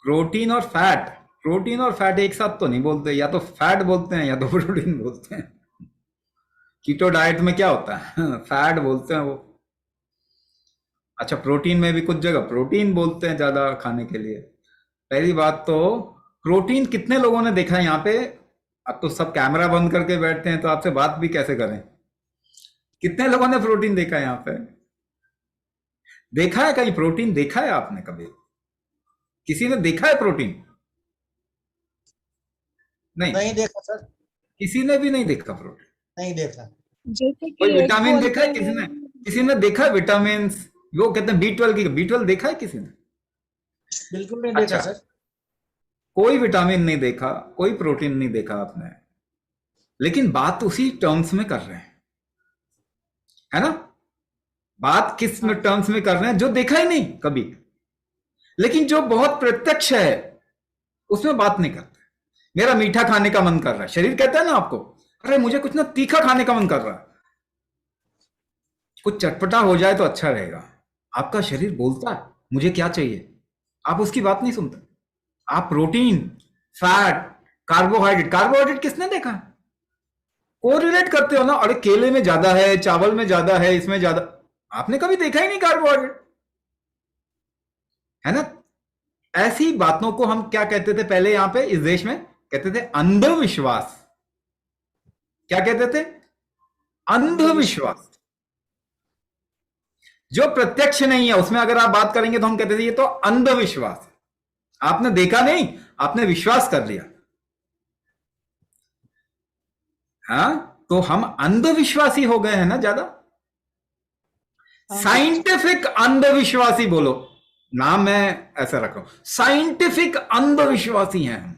Protein और fat, protein और fat एक साथ तो नहीं बोलते, या तो फैट बोलते हैं या तो प्रोटीन बोलते हैं। कीटो डाइट में क्या होता है फैट बोलते हैं वो। अच्छा, प्रोटीन में भी कुछ जगह प्रोटीन बोलते हैं ज्यादा खाने के लिए। पहली बात तो, प्रोटीन कितने लोगों ने देखा है यहाँ पे? अब तो सब कैमरा बंद करके बैठते हैं तो आपसे बात भी कैसे करें। कितने लोगों ने प्रोटीन देखा है यहाँ पे? देखा है कहीं प्रोटीन? देखा है आपने कभी? किसी ने देखा है प्रोटीन? नहीं, नहीं देखा सर। किसी ने भी नहीं देखा प्रोटीन। नहीं देखा। जैसे कोई कि एक विटामिन देखा बोलते है किसी ने? हैं। किसी ने देखा है विटामिन? वो कहते हैं B12 की, B12 देखा है किसी ने? बिल्कुल नहीं देखा अच्छा, सर। कोई विटामिन नहीं देखा, कोई प्रोटीन नहीं देखा आपने, लेकिन बात उसी टर्म्स में कर रहे हैं, है ना? बात किस में टर्म्स में कर रहे हैं? जो देखा ही नहीं कभी, लेकिन जो बहुत प्रत्यक्ष है उसमें बात नहीं करते। मेरा मीठा खाने का मन कर रहा है, शरीर कहता है ना आपको, अरे मुझे कुछ ना तीखा खाने का मन कर रहा है, कुछ चटपटा हो जाए तो अच्छा रहेगा। आपका शरीर बोलता है मुझे क्या चाहिए, आप उसकी बात नहीं सुनते। आप प्रोटीन, फैट, कार्बोहाइड्रेट, कार्बोहाइड्रेट किसने देखा? कोरिलेट करते हो ना, अरे केले में ज्यादा है, चावल में ज्यादा है, इसमें ज्यादा। आपने कभी देखा ही नहीं कार्बोहाइड्रेट, है ना? ऐसी बातों को हम क्या कहते थे पहले यहां पे इस देश में? कहते थे अंधविश्वास। क्या कहते थे? अंधविश्वास। जो प्रत्यक्ष नहीं है उसमें अगर आप बात करेंगे तो हम कहते थे ये तो अंधविश्वास है। आपने देखा नहीं, आपने विश्वास कर लिया। हाँ, तो हम अंधविश्वासी हो गए हैं ना ज्यादा। साइंटिफिक अंधविश्वासी बोलो, नाम मैं ऐसा रख रहा हूं, साइंटिफिक अंधविश्वासी हैं हम।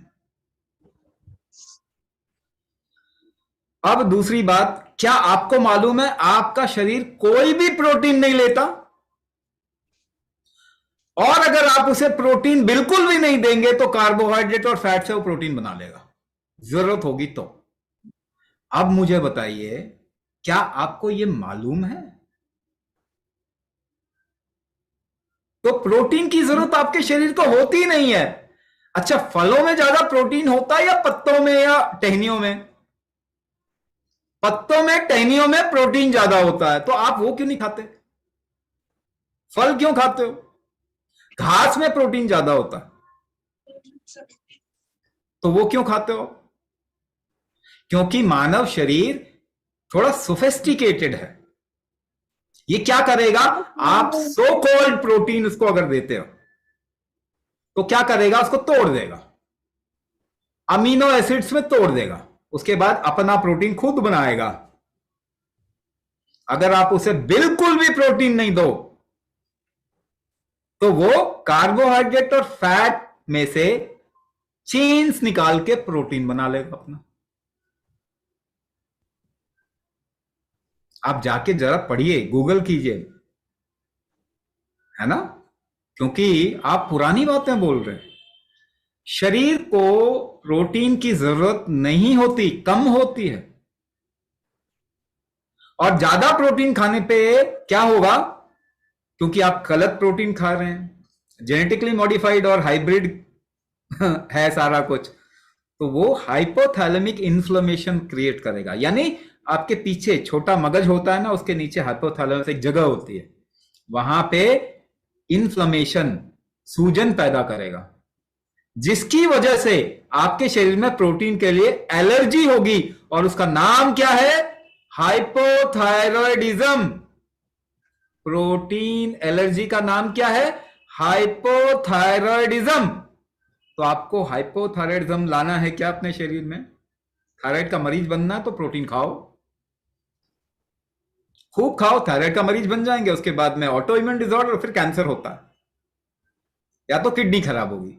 अब दूसरी बात, क्या आपको मालूम है आपका शरीर कोई भी प्रोटीन नहीं लेता, और अगर आप उसे प्रोटीन बिल्कुल भी नहीं देंगे तो कार्बोहाइड्रेट और फैट से वो प्रोटीन बना लेगा, जरूरत होगी तो। अब मुझे बताइए, क्या आपको यह मालूम है? तो प्रोटीन की जरूरत आपके शरीर को होती नहीं है। अच्छा, फलों में ज्यादा प्रोटीन होता है या पत्तों में या टहनियों में? पत्तों में, टहनियों में प्रोटीन ज्यादा होता है, तो आप वो क्यों नहीं खाते? फल क्यों खाते हो? घास में प्रोटीन ज्यादा होता है, तो वो क्यों खाते हो? क्योंकि मानव शरीर थोड़ा सोफिस्टिकेटेड है। ये क्या करेगा, आप सो कॉल्ड प्रोटीन उसको अगर देते हो तो क्या करेगा, उसको तोड़ देगा, अमीनो एसिड्स में तोड़ देगा, उसके बाद अपना प्रोटीन खुद बनाएगा। अगर आप उसे बिल्कुल भी प्रोटीन नहीं दो तो वो कार्बोहाइड्रेट और फैट में से चेन्स निकाल के प्रोटीन बना लेगा अपना। आप जाके जरा पढ़िए, गूगल कीजिए, है ना? क्योंकि आप पुरानी बातें बोल रहे हैं। शरीर को प्रोटीन की जरूरत नहीं होती, कम होती है। और ज्यादा प्रोटीन खाने पे क्या होगा? क्योंकि आप गलत प्रोटीन खा रहे हैं, जेनेटिकली मॉडिफाइड और हाइब्रिड है सारा कुछ, तो वो हाइपोथैलेमिक इन्फ्लेमेशन क्रिएट करेगा। यानी आपके पीछे छोटा मगज होता है ना, उसके नीचे हाइपोथैलेमस एक जगह होती है, वहां पे इन्फ्लेमेशन, सूजन पैदा करेगा, जिसकी वजह से आपके शरीर में प्रोटीन के लिए एलर्जी होगी। और उसका नाम क्या है? हाइपोथायरॉयडिज्म। प्रोटीन एलर्जी का नाम क्या है? हाइपोथायरॉयडिज्म। तो आपको हाइपोथायरॉयडिज्म लाना है क्या अपने शरीर में? थायराइड का मरीज बनना है तो प्रोटीन खाओ, खूब खाओ, थायराइड का मरीज बन जाएंगे। उसके बाद में ऑटो इम्यून डिसऑर्डर, फिर कैंसर होता है, या तो किडनी खराब होगी।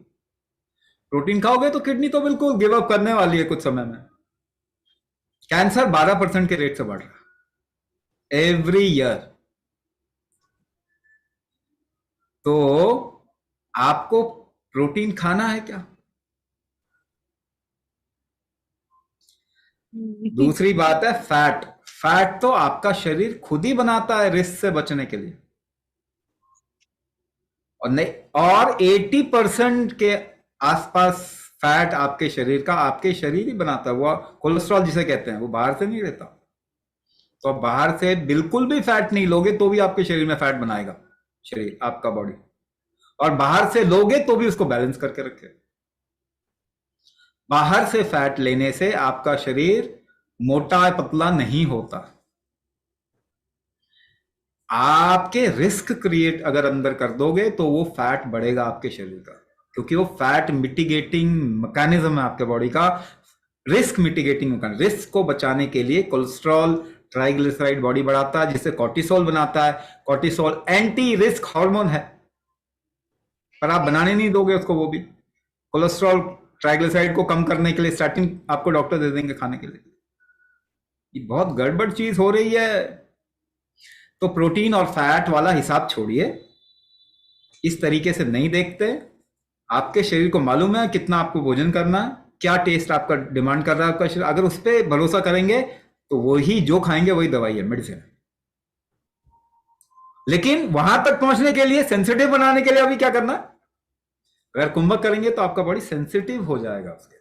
प्रोटीन खाओगे तो किडनी तो बिल्कुल गिव अप करने वाली है कुछ समय में। कैंसर 12% के रेट से बढ़ रहा है एवरी ईयर। तो आपको प्रोटीन खाना है क्या? दूसरी बात है फैट। फैट तो आपका शरीर खुद ही बनाता है रिस्क से बचने के लिए। और नहीं, और 80% के आसपास फैट आपके शरीर का आपके शरीर ही बनाता है, वो कोलेस्ट्रॉल जिसे कहते हैं, वो बाहर से नहीं रहता। तो आप बाहर से बिल्कुल भी फैट नहीं लोगे तो भी आपके शरीर में फैट बनाएगा शरीर, आपका बॉडी, और बाहर से लोगे तो भी उसको बैलेंस करके रखे। बाहर से फैट लेने से आपका शरीर मोटा पतला नहीं होता। आपके रिस्क क्रिएट अगर अंदर कर दोगे तो वो फैट बढ़ेगा आपके शरीर का, क्योंकि वो फैट मिटिगेटिंग मैकेनिज्म है आपके बॉडी का, रिस्क मिटिगेटिंग मैकेनिज्म। रिस्क को बचाने के लिए कोलेस्ट्रॉल ट्राइग्लिसराइड बॉडी बढ़ाता है, जिससे कॉर्टिसोल बनाता है। कॉर्टिसोल एंटी रिस्क हार्मोन है, पर आप बनाने नहीं दोगे उसको। वो भी कोलेस्ट्रॉल ट्राइग्लिसराइड को कम करने के लिए स्टैटिन आपको डॉक्टर दे देंगे खाने के लिए। ये बहुत गड़बड़ चीज हो रही है। तो प्रोटीन और फैट वाला हिसाब छोड़िए, इस तरीके से नहीं देखते। आपके शरीर को मालूम है कितना आपको भोजन करना है, क्या टेस्ट आपका डिमांड कर रहा है आपका शरीर। अगर उस पर भरोसा करेंगे तो वही जो खाएंगे वही दवाई है, मेडिसिन। लेकिन वहां तक पहुंचने के लिए, सेंसिटिव बनाने के लिए अभी क्या करना है? अगर कुंभक करेंगे तो आपका बॉडी सेंसिटिव हो जाएगा उसके